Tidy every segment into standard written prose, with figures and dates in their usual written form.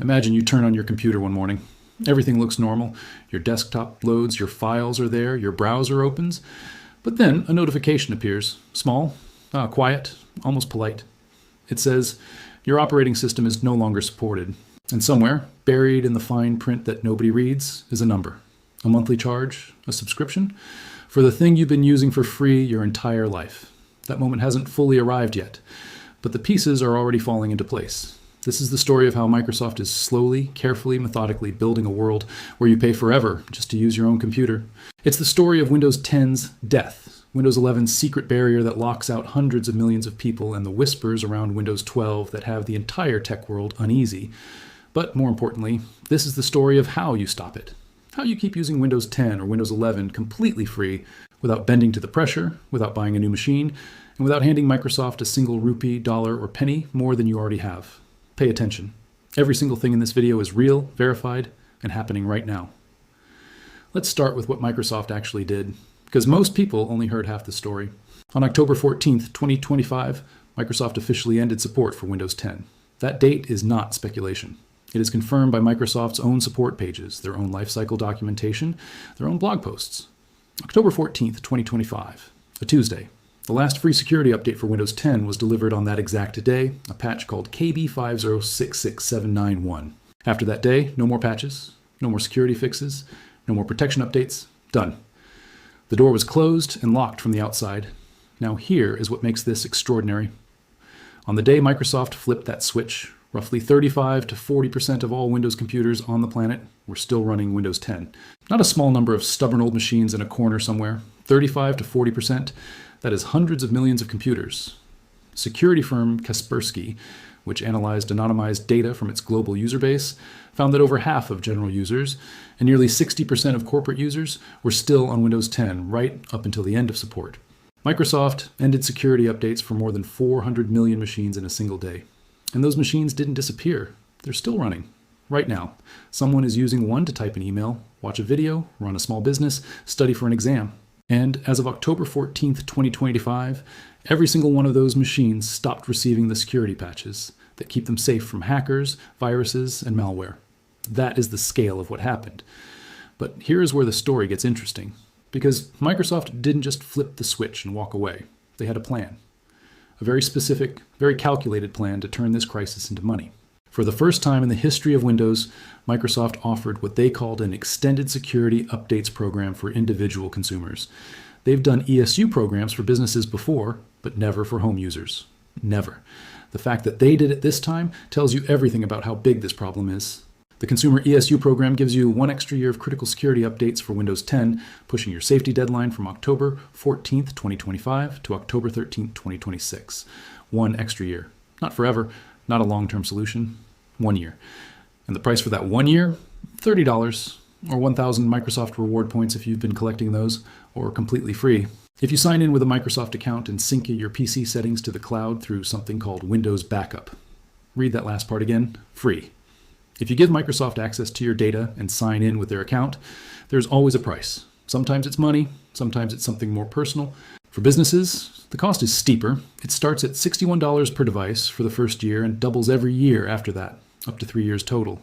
Imagine you turn on your computer one morning. Everything looks normal. Your desktop loads, your files are there, your browser opens. But then a notification appears. Small, quiet, almost polite. It says, your operating system is no longer supported. And somewhere, buried in the fine print that nobody reads, is a number. A monthly charge, a subscription, for the thing you've been using for free your entire life. That moment hasn't fully arrived yet, but the pieces are already falling into place. This is the story of how Microsoft is slowly, carefully, methodically building a world where you pay forever just to use your own computer. It's the story of Windows 10's death, Windows 11's secret barrier that locks out hundreds of millions of people, and the whispers around Windows 12 that have the entire tech world uneasy. But more importantly, this is the story of how you stop it. How you keep using Windows 10 or Windows 11 completely free without bending to the pressure, without buying a new machine, and without handing Microsoft a single rupee, dollar, or penny more than you already have. Pay attention. Every single thing in this video is real, verified, and happening right now. Let's start with what Microsoft actually did, because most people only heard half the story. On October 14th, 2025, Microsoft officially ended support for Windows 10. That date is not speculation. It is confirmed by Microsoft's own support pages, their own lifecycle documentation, their own blog posts. October 14th, 2025, a Tuesday. The last free security update for Windows 10 was delivered on that exact day, a patch called KB5066791. After that day, no more patches, no more security fixes, no more protection updates, done. The door was closed and locked from the outside. Now here is what makes this extraordinary. On the day Microsoft flipped that switch, roughly 35 to 40% of all Windows computers on the planet were still running Windows 10. Not a small number of stubborn old machines in a corner somewhere, 35 to 40%. That is hundreds of millions of computers. Security firm Kaspersky, which analyzed anonymized data from its global user base, found that over half of general users and nearly 60% of corporate users were still on Windows 10 right up until the end of support. Microsoft ended security updates for more than 400 million machines in a single day. And those machines didn't disappear. They're still running. Right now, someone is using one to type an email, watch a video, run a small business, study for an exam. And as of October 14th, 2025, every single one of those machines stopped receiving the security patches that keep them safe from hackers, viruses, and malware. That is the scale of what happened. But here is where the story gets interesting, because Microsoft didn't just flip the switch and walk away. They had a plan. A very specific, very calculated plan to turn this crisis into money. For the first time in the history of Windows, Microsoft offered what they called an Extended Security Updates program for individual consumers. They've done ESU programs for businesses before, but never for home users. Never. The fact that they did it this time tells you everything about how big this problem is. The Consumer ESU program gives you 1 extra year of critical security updates for Windows 10, pushing your safety deadline from October 14th, 2025 to October 13th, 2026. 1 extra year. Not forever, not a long-term solution. 1 year. And the price for that 1 year? $30, or 1,000 Microsoft reward points if you've been collecting those, or completely free. If you sign in with a Microsoft account and sync your PC settings to the cloud through something called Windows Backup. Read that last part again, free. If you give Microsoft access to your data and sign in with their account, there's always a price. Sometimes it's money, sometimes it's something more personal. For businesses, the cost is steeper. It starts at $61 per device for the first year and doubles every year after that, up to 3 years total.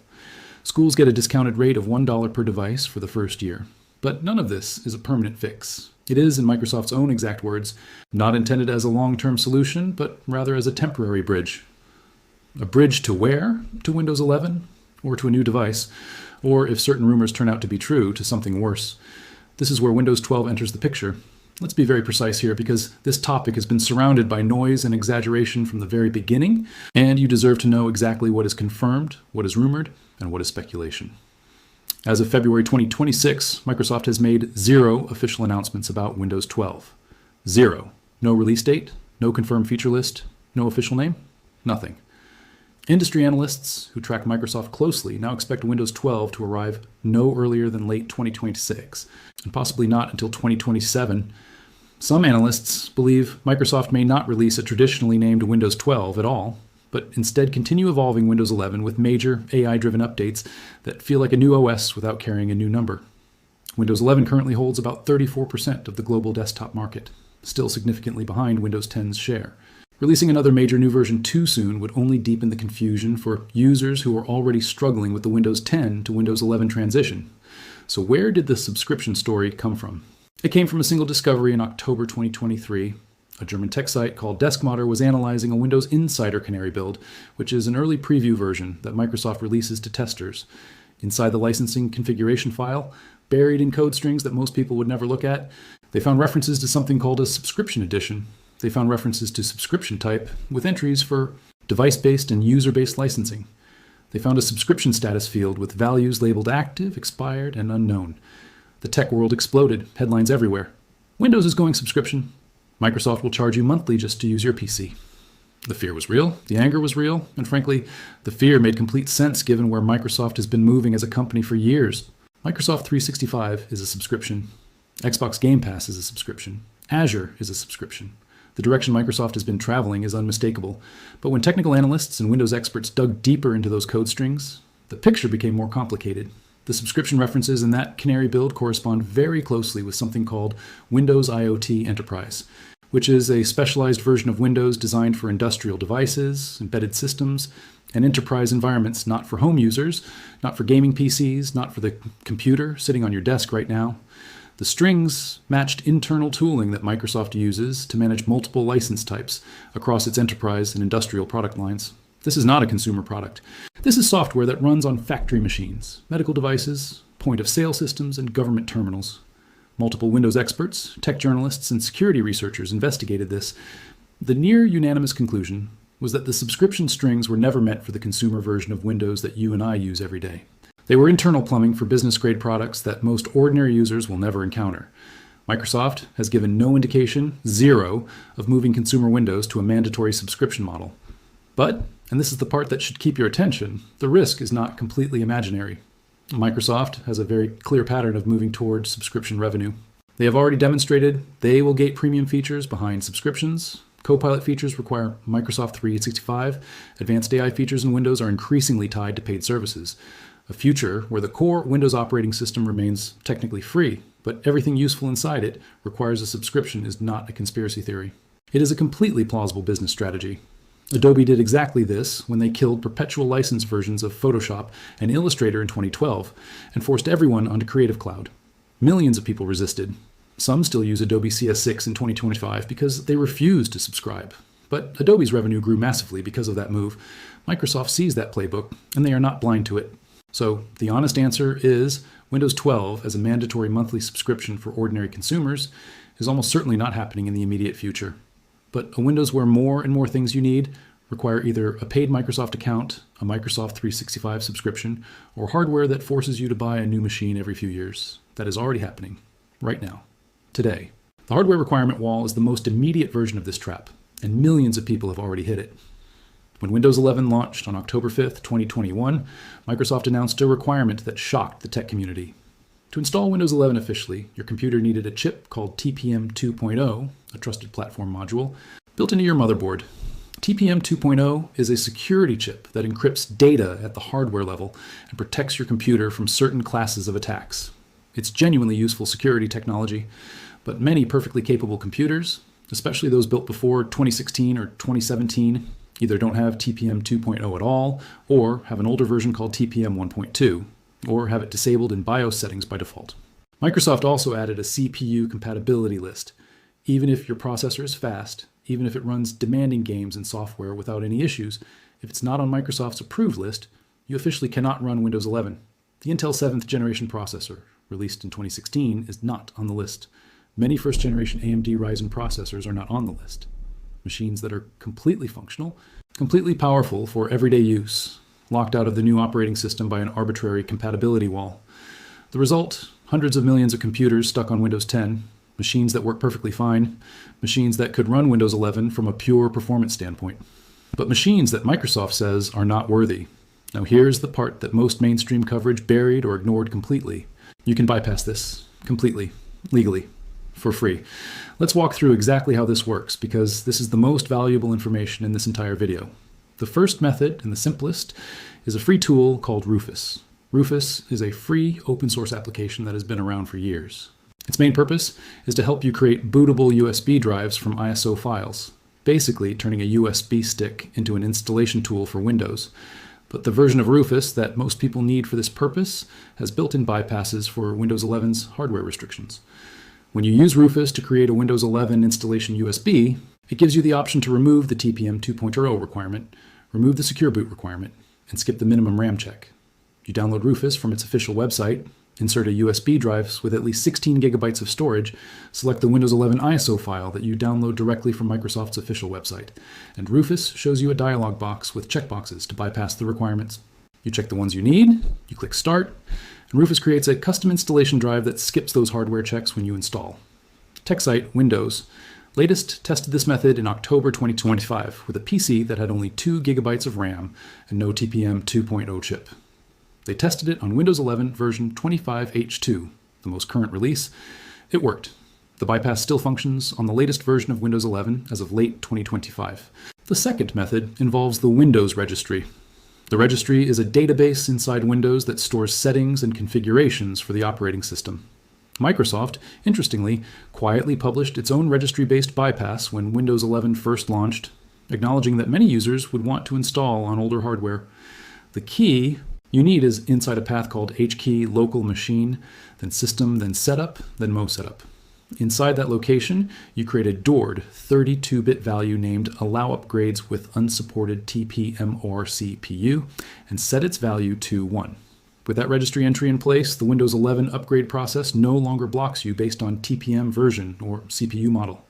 Schools get a discounted rate of $1 per device for the first year. But none of this is a permanent fix. It is, in Microsoft's own exact words, not intended as a long-term solution, but rather as a temporary bridge. A bridge to where? To Windows 11? Or to a new device? Or, if certain rumors turn out to be true, to something worse. This is where Windows 12 enters the picture. Let's be very precise here, because this topic has been surrounded by noise and exaggeration from the very beginning, and you deserve to know exactly what is confirmed, what is rumored, and what is speculation. As of February 2026, Microsoft has made 0 official announcements about Windows 12. 0. No release date, no confirmed feature list, no official name, nothing. Industry analysts who track Microsoft closely now expect Windows 12 to arrive no earlier than late 2026, and possibly not until 2027. Some analysts believe Microsoft may not release a traditionally named Windows 12 at all, but instead continue evolving Windows 11 with major AI-driven updates that feel like a new OS without carrying a new number. Windows 11 currently holds about 34% of the global desktop market, still significantly behind Windows 10's share. Releasing another major new version too soon would only deepen the confusion for users who are already struggling with the Windows 10 to Windows 11 transition. So where did the subscription story come from? It came from a single discovery in October 2023. A German tech site called Deskmodder was analyzing a Windows Insider Canary build, which is an early preview version that Microsoft releases to testers. Inside the licensing configuration file, buried in code strings that most people would never look at, they found references to something called a subscription edition. They found references to subscription type with entries for device-based and user-based licensing. They found a subscription status field with values labeled active, expired, and unknown. The tech world exploded, headlines everywhere. Windows is going subscription. Microsoft will charge you monthly just to use your PC. The fear was real, the anger was real, and frankly, the fear made complete sense given where Microsoft has been moving as a company for years. Microsoft 365 is a subscription. Xbox Game Pass is a subscription. Azure is a subscription. The direction Microsoft has been traveling is unmistakable, but when technical analysts and Windows experts dug deeper into those code strings, the picture became more complicated. The subscription references in that Canary build correspond very closely with something called Windows IoT Enterprise, which is a specialized version of Windows designed for industrial devices, embedded systems, and enterprise environments, not for home users, not for gaming PCs, not for the computer sitting on your desk right now. The strings matched internal tooling that Microsoft uses to manage multiple license types across its enterprise and industrial product lines. This is not a consumer product. This is software that runs on factory machines, medical devices, point-of-sale systems, and government terminals. Multiple Windows experts, tech journalists, and security researchers investigated this. The near-unanimous conclusion was that the subscription strings were never meant for the consumer version of Windows that you and I use every day. They were internal plumbing for business-grade products that most ordinary users will never encounter. Microsoft has given no indication, zero, of moving consumer Windows to a mandatory subscription model. But, and this is the part that should keep your attention, the risk is not completely imaginary. Microsoft has a very clear pattern of moving towards subscription revenue. They have already demonstrated they will gate premium features behind subscriptions. Copilot features require Microsoft 365. Advanced AI features in Windows are increasingly tied to paid services. A future where the core Windows operating system remains technically free, but everything useful inside it requires a subscription is not a conspiracy theory. It is a completely plausible business strategy. Adobe did exactly this when they killed perpetual license versions of Photoshop and Illustrator in 2012 and forced everyone onto Creative Cloud. Millions of people resisted. Some still use Adobe CS6 in 2025 because they refused to subscribe. But Adobe's revenue grew massively because of that move. Microsoft sees that playbook, and they are not blind to it. So the honest answer is Windows 12 as a mandatory monthly subscription for ordinary consumers is almost certainly not happening in the immediate future. But a Windows where more and more things you need require either a paid Microsoft account, a Microsoft 365 subscription, or hardware that forces you to buy a new machine every few years. That is already happening, right now, today. The hardware requirement wall is the most immediate version of this trap, and millions of people have already hit it. When Windows 11 launched on October 5th, 2021, Microsoft announced a requirement that shocked the tech community. To install Windows 11 officially, your computer needed a chip called TPM 2.0, a trusted platform module, built into your motherboard. TPM 2.0 is a security chip that encrypts data at the hardware level and protects your computer from certain classes of attacks. It's genuinely useful security technology, but many perfectly capable computers, especially those built before 2016 or 2017, either don't have TPM 2.0 at all, or have an older version called TPM 1.2, or have it disabled in BIOS settings by default. Microsoft also added a CPU compatibility list. Even if your processor is fast, even if it runs demanding games and software without any issues, if it's not on Microsoft's approved list, you officially cannot run Windows 11. The Intel 7th generation processor, released in 2016, is not on the list. Many first generation AMD Ryzen processors are not on the list. Machines that are completely functional, completely powerful for everyday use, locked out of the new operating system by an arbitrary compatibility wall. The result, hundreds of millions of computers stuck on Windows 10, machines that work perfectly fine, machines that could run Windows 11 from a pure performance standpoint, but machines that Microsoft says are not worthy. Now here's the part that most mainstream coverage buried or ignored completely. You can bypass this completely, legally, for free. Let's walk through exactly how this works, because this is the most valuable information in this entire video. The first method, and the simplest, is a free tool called Rufus. Rufus is a free open source application that has been around for years. Its main purpose is to help you create bootable USB drives from ISO files. basically turning a USB stick into an installation tool for Windows. But the version of Rufus that most people need for this purpose has built-in bypasses for Windows 11's hardware restrictions. When you use Rufus to create a Windows 11 installation USB, it gives you the option to remove the TPM 2.0 requirement, remove the secure boot requirement, and skip the minimum RAM check. You download Rufus from its official website, insert a USB drive with at least 16 gigabytes of storage, select the Windows 11 ISO file that you download directly from Microsoft's official website, and Rufus shows you a dialog box with checkboxes to bypass the requirements. You check the ones you need, you click Start, and Rufus creates a custom installation drive that skips those hardware checks when you install. TechSite Windows latest tested this method in October 2025 with a PC that had only 2 gigabytes of RAM and no TPM 2.0 chip. They tested it on Windows 11 version 25H2, the most current release. It worked. The bypass still functions on the latest version of Windows 11 as of late 2025. The second method involves the Windows registry. The registry is a database inside Windows that stores settings and configurations for the operating system. Microsoft, interestingly, quietly published its own registry-based bypass when Windows 11 first launched, acknowledging that many users would want to install on older hardware. The key you need is inside a path called hkey local machine, then system, then setup, then mo setup. Inside that location, you create a DORD 32-bit value named allow upgrades with unsupported TPM or CPU and set its value to 1. With that registry entry in place, the Windows 11 upgrade process no longer blocks you based on TPM version or CPU model.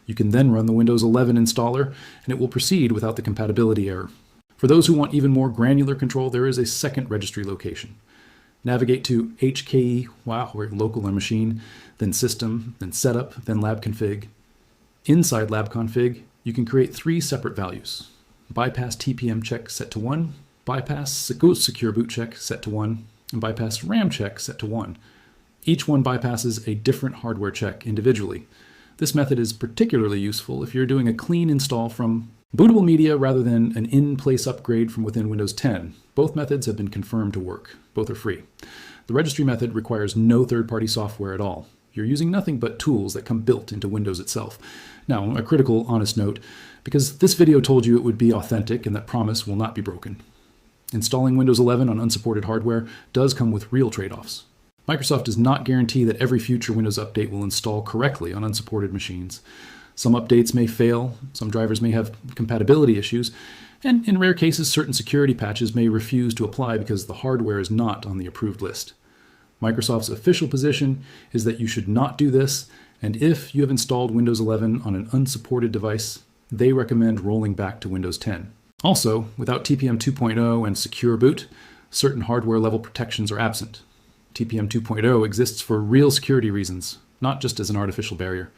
You can then run the Windows 11 installer and it will proceed without the compatibility error. For those who want even more granular control, there is a second registry location. Navigate to hkey, or local or machine, then system, then setup, then lab config. Inside lab config, you can create 3 separate values. Bypass TPM check set to 1, bypass secure boot check set to 1, and bypass RAM check set to 1. Each one bypasses a different hardware check individually. This method is particularly useful if you're doing a clean install from bootable media rather than an in-place upgrade from within Windows 10. Both methods have been confirmed to work. Both are free. The registry method requires no third-party software at all. You're using nothing but tools that come built into Windows itself. Now, a critical, honest note, because this video told you it would be authentic and that promise will not be broken. Installing Windows 11 on unsupported hardware does come with real trade-offs. Microsoft does not guarantee that every future Windows update will install correctly on unsupported machines. Some updates may fail, some drivers may have compatibility issues, and in rare cases, certain security patches may refuse to apply because the hardware is not on the approved list. Microsoft's official position is that you should not do this, and if you have installed Windows 11 on an unsupported device, they recommend rolling back to Windows 10. Also, without TPM 2.0 and secure boot, certain hardware level protections are absent. TPM 2.0 exists for real security reasons, not just as an artificial barrier.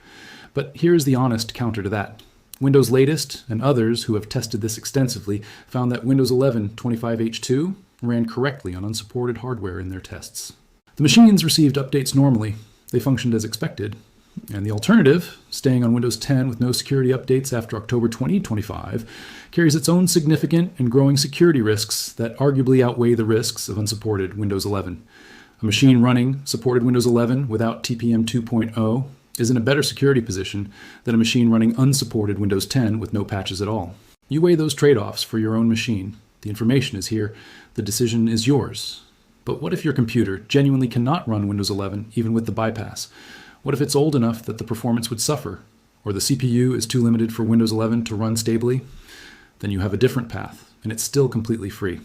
But here's the honest counter to that. Windows Latest and others who have tested this extensively found that Windows 11 25H2 ran correctly on unsupported hardware in their tests. The machines received updates normally. They functioned as expected. And the alternative, staying on Windows 10 with no security updates after October 2025, carries its own significant and growing security risks that arguably outweigh the risks of unsupported Windows 11. A machine running supported Windows 11 without TPM 2.0 is in a better security position than a machine running unsupported Windows 10 with no patches at all. You weigh those trade-offs for your own machine. The information is here. The decision is yours. But what if your computer genuinely cannot run Windows 11 even with the bypass? What if it's old enough that the performance would suffer? Or the CPU is too limited for Windows 11 to run stably? Then you have a different path, and it's still completely free.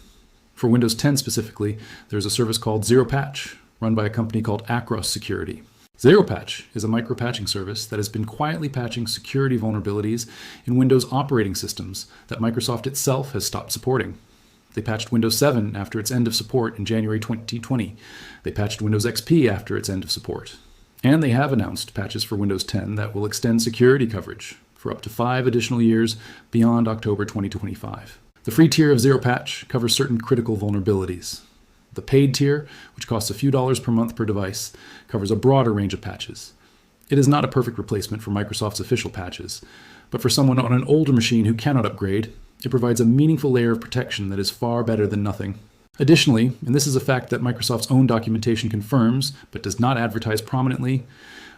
For Windows 10 specifically, there's a service called ZeroPatch, run by a company called Acros Security. ZeroPatch is a micro-patching service that has been quietly patching security vulnerabilities in Windows operating systems that Microsoft itself has stopped supporting. They patched Windows 7 after its end of support in January 2020. They patched Windows XP after its end of support. And they have announced patches for Windows 10 that will extend security coverage for up to 5 additional years beyond October 2025. The free tier of ZeroPatch covers certain critical vulnerabilities. The paid tier, which costs a few dollars per month per device, covers a broader range of patches. It is not a perfect replacement for Microsoft's official patches, but for someone on an older machine who cannot upgrade, it provides a meaningful layer of protection that is far better than nothing. Additionally, and this is a fact that Microsoft's own documentation confirms, but does not advertise prominently,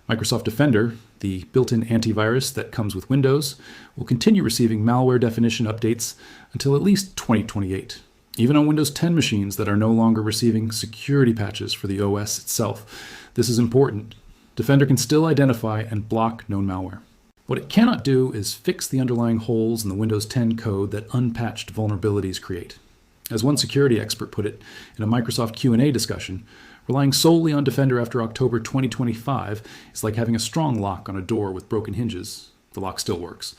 Microsoft Defender, the built-in antivirus that comes with Windows, will continue receiving malware definition updates until at least 2028, even on Windows 10 machines that are no longer receiving security patches for the OS itself. This is important. Defender can still identify and block known malware. What it cannot do is fix the underlying holes in the Windows 10 code that unpatched vulnerabilities create. As one security expert put it in a Microsoft Q&A discussion, relying solely on Defender after October 2025 is like having a strong lock on a door with broken hinges. The lock still works,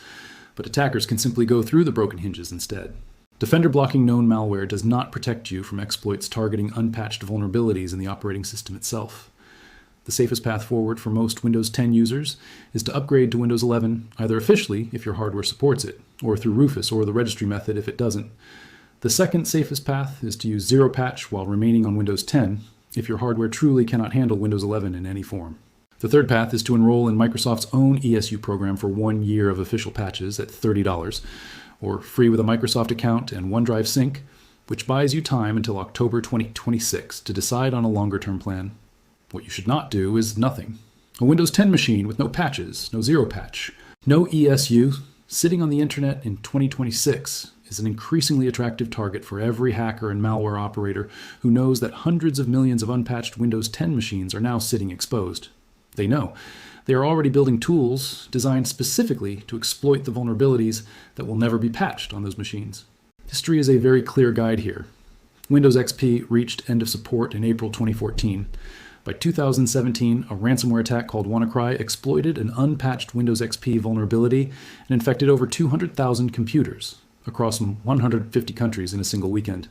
but attackers can simply go through the broken hinges instead. Defender blocking known malware does not protect you from exploits targeting unpatched vulnerabilities in the operating system itself. The safest path forward for most Windows 10 users is to upgrade to Windows 11 either officially if your hardware supports it, or through Rufus or the registry method if it doesn't. The second safest path is to use zero patch while remaining on Windows 10 if your hardware truly cannot handle Windows 11 in any form. The third path is to enroll in Microsoft's own ESU program for 1 year of official patches at $30, or free with a Microsoft account and OneDrive Sync, which buys you time until October 2026 to decide on a longer-term plan. What you should not do is nothing. A Windows 10 machine with no patches, no zero patch, no ESU, sitting on the internet in 2026 is an increasingly attractive target for every hacker and malware operator who knows that hundreds of millions of unpatched Windows 10 machines are now sitting exposed. They know. They are already building tools designed specifically to exploit the vulnerabilities that will never be patched on those machines. History is a very clear guide here. Windows XP reached end of support in April 2014. By 2017, a ransomware attack called WannaCry exploited an unpatched Windows XP vulnerability and infected over 200,000 computers across 150 countries in a single weekend.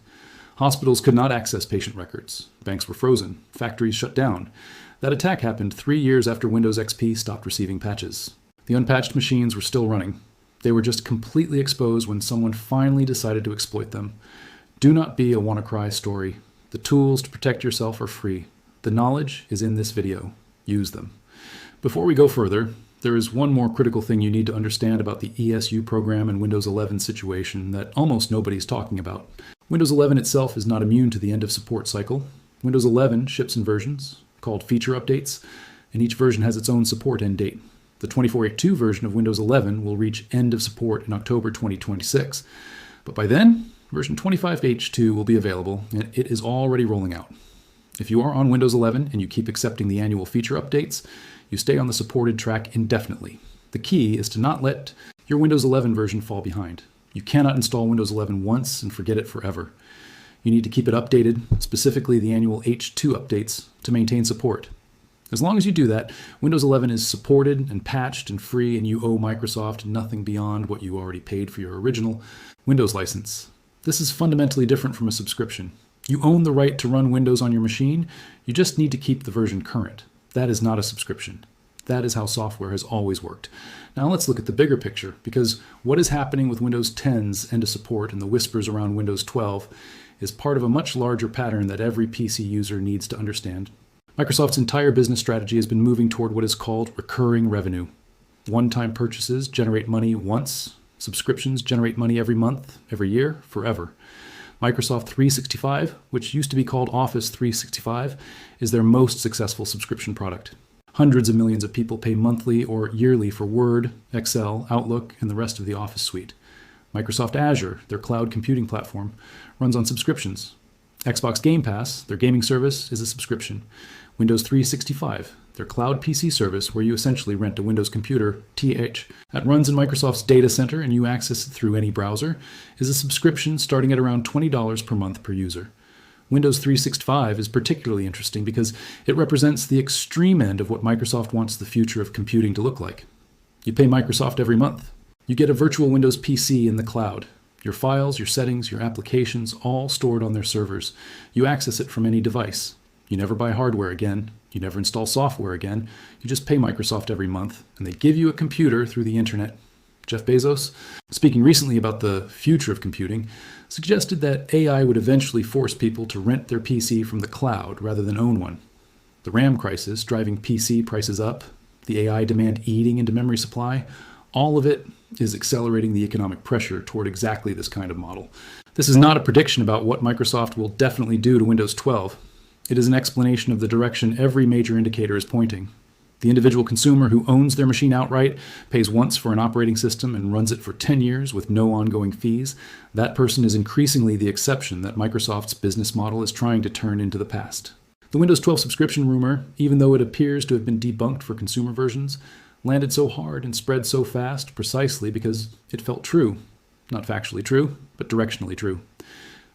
Hospitals could not access patient records. Banks were frozen. Factories shut down. That attack happened 3 years after Windows XP stopped receiving patches. The unpatched machines were still running. They were just completely exposed when someone finally decided to exploit them. Do not be a WannaCry story. The tools to protect yourself are free. The knowledge is in this video. Use them. Before we go further, there is one more critical thing you need to understand about the ESU program and Windows 11 situation that almost nobody's talking about. Windows 11 itself is not immune to the end of support cycle. Windows 11 ships in versions called feature updates, and each version has its own support end date. The 24.8.2 version of Windows 11 will reach end of support in October 2026. But by then, version 25H2 will be available, and it is already rolling out. If you are on Windows 11 and you keep accepting the annual feature updates, you stay on the supported track indefinitely. The key is to not let your Windows 11 version fall behind. You cannot install Windows 11 once and forget it forever. You need to keep it updated, specifically the annual H2 updates, to maintain support. As long as you do that, Windows 11 is supported and patched and free, and you owe Microsoft nothing beyond what you already paid for your original Windows license. This is fundamentally different from a subscription. You own the right to run Windows on your machine, you just need to keep the version current. That is not a subscription. That is how software has always worked. Now let's look at the bigger picture, because what is happening with Windows 10's end of support and the whispers around Windows 12 is part of a much larger pattern that every PC user needs to understand. Microsoft's entire business strategy has been moving toward what is called recurring revenue. One-time purchases generate money once. Subscriptions generate money every month, every year, forever. Microsoft 365, which used to be called Office 365, is their most successful subscription product. Hundreds of millions of people pay monthly or yearly for Word, Excel, Outlook, and the rest of the Office suite. Microsoft Azure, their cloud computing platform, runs on subscriptions. Xbox Game Pass, their gaming service, is a subscription. Windows 365, their cloud PC service where you essentially rent a Windows computer, that runs in Microsoft's data center and you access it through any browser, is a subscription starting at around $20 per month per user. Windows 365 is particularly interesting because it represents the extreme end of what Microsoft wants the future of computing to look like. You pay Microsoft every month. You get a virtual Windows PC in the cloud. Your files, your settings, your applications, all stored on their servers. You access it from any device. You never buy hardware again. You never install software again. You just pay Microsoft every month, and they give you a computer through the internet. Jeff Bezos, speaking recently about the future of computing, suggested that AI would eventually force people to rent their PC from the cloud rather than own one. The RAM crisis driving PC prices up, the AI demand eating into memory supply, all of it is accelerating the economic pressure toward exactly this kind of model. This is not a prediction about what Microsoft will definitely do to Windows 12. It is an explanation of the direction every major indicator is pointing. The individual consumer who owns their machine outright, pays once for an operating system, and runs it for 10 years with no ongoing fees, that person is increasingly the exception that Microsoft's business model is trying to turn into the past. The Windows 12 subscription rumor, even though it appears to have been debunked for consumer versions, landed so hard and spread so fast precisely because it felt true. Not factually true, but directionally true.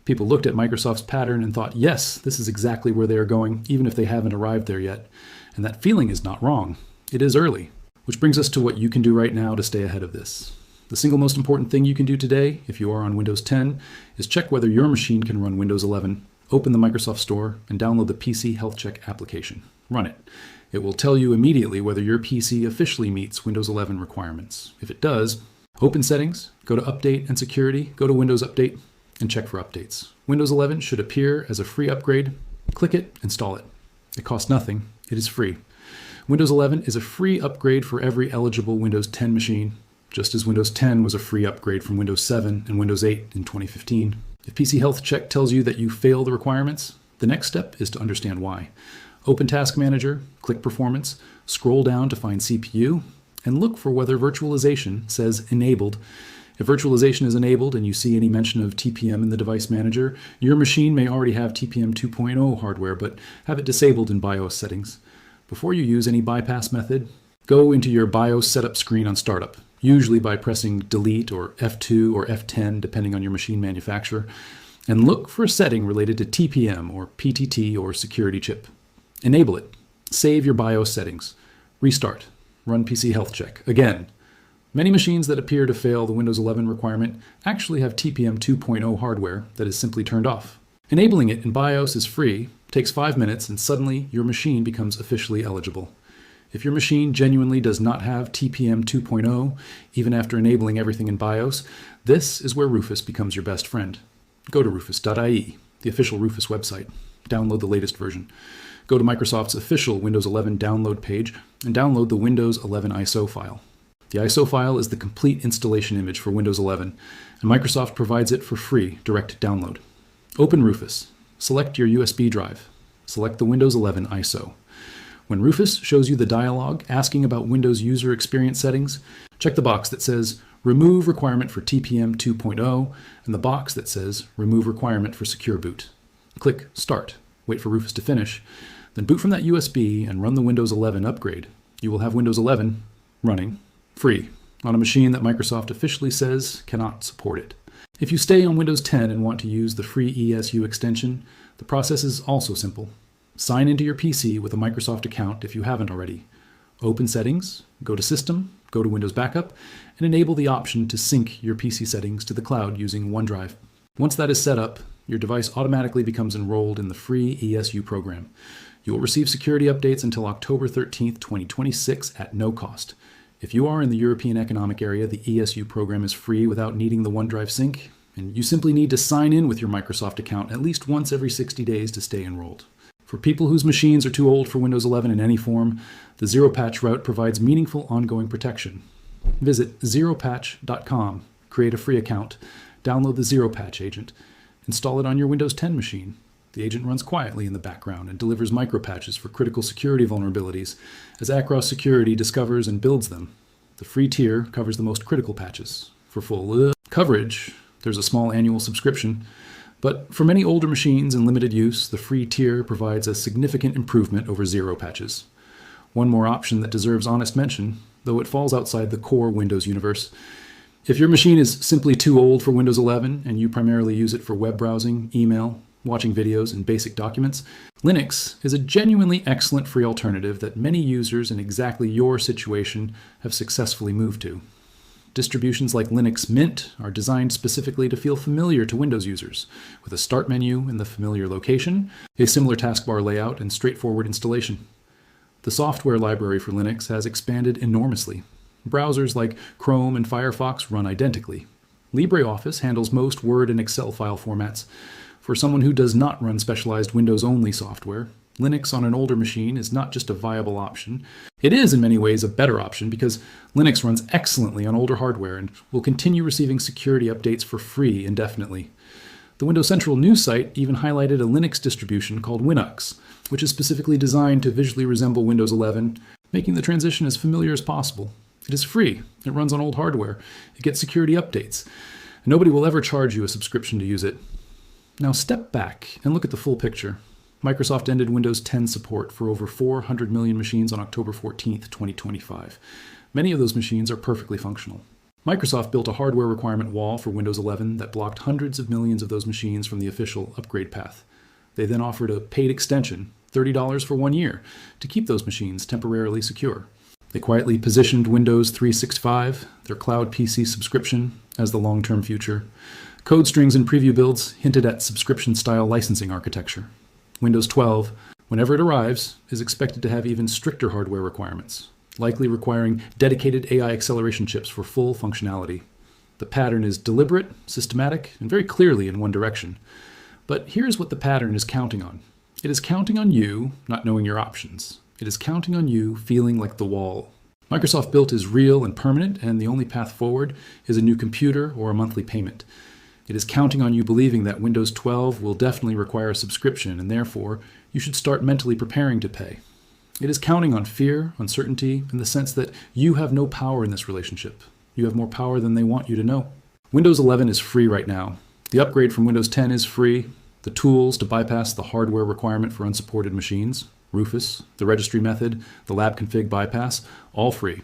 People looked at Microsoft's pattern and thought, yes, this is exactly where they are going, even if they haven't arrived there yet. And that feeling is not wrong. It is early. Which brings us to what you can do right now to stay ahead of this. The single most important thing you can do today, if you are on Windows 10, is check whether your machine can run Windows 11, open the Microsoft Store, and download the PC Health Check application. Run it. It will tell you immediately whether your PC officially meets Windows 11 requirements. If it does, open Settings, go to Update and Security, go to Windows Update, and check for updates. Windows 11 should appear as a free upgrade. Click it, install it. It costs nothing. It is free. Windows 11 is a free upgrade for every eligible Windows 10 machine, just as Windows 10 was a free upgrade from Windows 7 and Windows 8 in 2015. If PC Health Check tells you that you fail the requirements, the next step is to understand why. Open Task Manager, click Performance, scroll down to find CPU, and look for whether virtualization says Enabled. If virtualization is enabled and you see any mention of TPM in the device manager, your machine may already have TPM 2.0 hardware, but have it disabled in BIOS settings. Before you use any bypass method, go into your BIOS setup screen on startup, usually by pressing Delete or F2 or F10, depending on your machine manufacturer, and look for a setting related to TPM or PTT or security chip. Enable it. Save your BIOS settings. Restart. Run PC Health Check. Again. Many machines that appear to fail the Windows 11 requirement actually have TPM 2.0 hardware that is simply turned off. Enabling it in BIOS is free, takes 5 minutes, and suddenly your machine becomes officially eligible. If your machine genuinely does not have TPM 2.0, even after enabling everything in BIOS, this is where Rufus becomes your best friend. Go to rufus.ie, the official Rufus website. Download the latest version. Go to Microsoft's official Windows 11 download page and download the Windows 11 ISO file. The ISO file is the complete installation image for Windows 11, and Microsoft provides it for free direct download. Open Rufus. Select your USB drive. Select the Windows 11 ISO. When Rufus shows you the dialog asking about Windows user experience settings, check the box that says Remove requirement for TPM 2.0 and the box that says Remove requirement for Secure Boot. Click Start. Wait for Rufus to finish. Then boot from that USB and run the Windows 11 upgrade. You will have Windows 11 running free on a machine that Microsoft officially says cannot support it. If you stay on Windows 10 and want to use the free ESU extension, the process is also simple. Sign into your PC with a Microsoft account if you haven't already. Open Settings, go to System, go to Windows Backup, and enable the option to sync your PC settings to the cloud using OneDrive. Once that is set up, your device automatically becomes enrolled in the free ESU program. You will receive security updates until October 13th, 2026 at no cost. If you are in the European Economic Area, the ESU program is free without needing the OneDrive sync, and you simply need to sign in with your Microsoft account at least once every 60 days to stay enrolled. For people whose machines are too old for Windows 11 in any form, the Zero-Patch route provides meaningful ongoing protection. Visit zeropatch.com, create a free account, download the Zero-Patch agent, install it on your Windows 10 machine. The agent runs quietly in the background and delivers micropatches for critical security vulnerabilities as Across Security discovers and builds them. The free tier covers the most critical patches. For full coverage, there's a small annual subscription, but for many older machines in limited use, the free tier provides a significant improvement over zero patches. One more option that deserves honest mention, though it falls outside the core Windows universe. If your machine is simply too old for Windows 11 and you primarily use it for web browsing, email, watching videos, and basic documents, Linux is a genuinely excellent free alternative that many users in exactly your situation have successfully moved to. Distributions like Linux Mint are designed specifically to feel familiar to Windows users, with a start menu in the familiar location, a similar taskbar layout, and straightforward installation. The software library for Linux has expanded enormously. Browsers like Chrome and Firefox run identically. LibreOffice handles most Word and Excel file formats. For someone who does not run specialized Windows-only software, Linux on an older machine is not just a viable option. It is in many ways a better option because Linux runs excellently on older hardware and will continue receiving security updates for free indefinitely. The Windows Central news site even highlighted a Linux distribution called Winux, which is specifically designed to visually resemble Windows 11 making the transition as familiar as possible. It is free. It runs on old hardware. It gets security updates. And nobody will ever charge you a subscription to use it. Now step back and look at the full picture. Microsoft ended Windows 10 support for over 400 million machines on October 14, 2025. Many of those machines are perfectly functional. Microsoft built a hardware requirement wall for Windows 11 that blocked hundreds of millions of those machines from the official upgrade path. They then offered a paid extension, $30 for 1 year, to keep those machines temporarily secure. They quietly positioned Windows 365, their cloud PC subscription, as the long-term future. Code strings and preview builds hinted at subscription-style licensing architecture. Windows 12, whenever it arrives, is expected to have even stricter hardware requirements, likely requiring dedicated AI acceleration chips for full functionality. The pattern is deliberate, systematic, and very clearly in one direction. But here's what the pattern is counting on. It is counting on you not knowing your options. It is counting on you feeling like the wall. Microsoft built is real and permanent, and the only path forward is a new computer or a monthly payment. It is counting on you believing that Windows 12 will definitely require a subscription, and therefore you should start mentally preparing to pay. It is counting on fear, uncertainty, and the sense that you have no power in this relationship. You have more power than they want you to know. Windows 11 is free right now. The upgrade from Windows 10 is free. The tools to bypass the hardware requirement for unsupported machines, Rufus, the registry method, the lab config bypass, all free.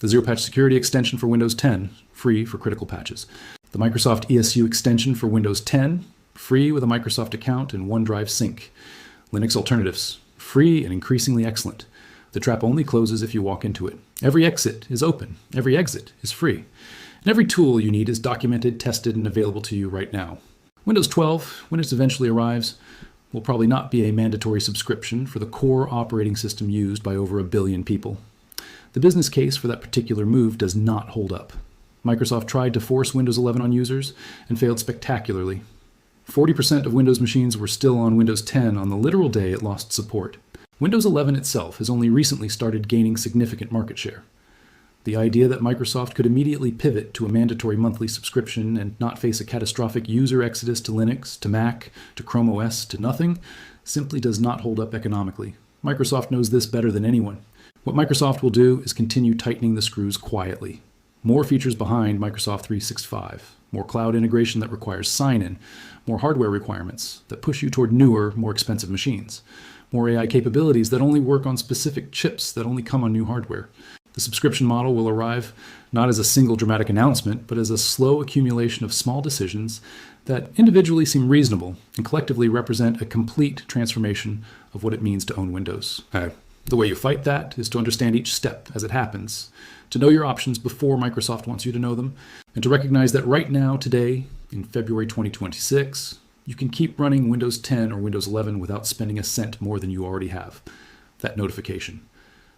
The Zero Patch Security extension for Windows 10, free for critical patches. The Microsoft ESU extension for Windows 10, free with a Microsoft account and OneDrive sync. Linux alternatives, free and increasingly excellent. The trap only closes if you walk into it. Every exit is open. Every exit is free. And every tool you need is documented, tested, and available to you right now. Windows 12, when it eventually arrives, will probably not be a mandatory subscription for the core operating system used by over 1 billion people. The business case for that particular move does not hold up. Microsoft tried to force Windows 11 on users and failed spectacularly. 40% of Windows machines were still on Windows 10 on the literal day it lost support. Windows 11 itself has only recently started gaining significant market share. The idea that Microsoft could immediately pivot to a mandatory monthly subscription and not face a catastrophic user exodus to Linux, to Mac, to Chrome OS, to nothing, simply does not hold up economically. Microsoft knows this better than anyone. What Microsoft will do is continue tightening the screws quietly. More features behind Microsoft 365, more cloud integration that requires sign-in, more hardware requirements that push you toward newer, more expensive machines, more AI capabilities that only work on specific chips that only come on new hardware. The subscription model will arrive not as a single dramatic announcement, but as a slow accumulation of small decisions that individually seem reasonable and collectively represent a complete transformation of what it means to own Windows. The way you fight that is to understand each step as it happens, to know your options before Microsoft wants you to know them, and to recognize that right now, today, in February 2026, you can keep running Windows 10 or Windows 11 without spending a cent more than you already have. That notification.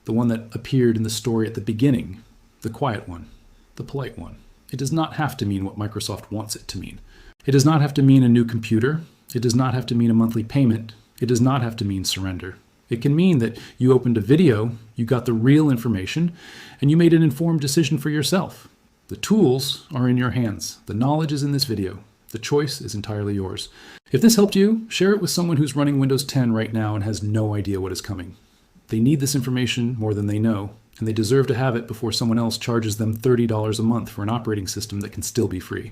The one that appeared in the story at the beginning, the quiet one, the polite one. It does not have to mean what Microsoft wants it to mean. It does not have to mean a new computer. It does not have to mean a monthly payment. It does not have to mean surrender. It can mean that you opened a video, you got the real information, and you made an informed decision for yourself. The tools are in your hands. The knowledge is in this video. The choice is entirely yours. If this helped you, share it with someone who's running Windows 10 right now and has no idea what is coming. They need this information more than they know, and they deserve to have it before someone else charges them $30 a month for an operating system that can still be free.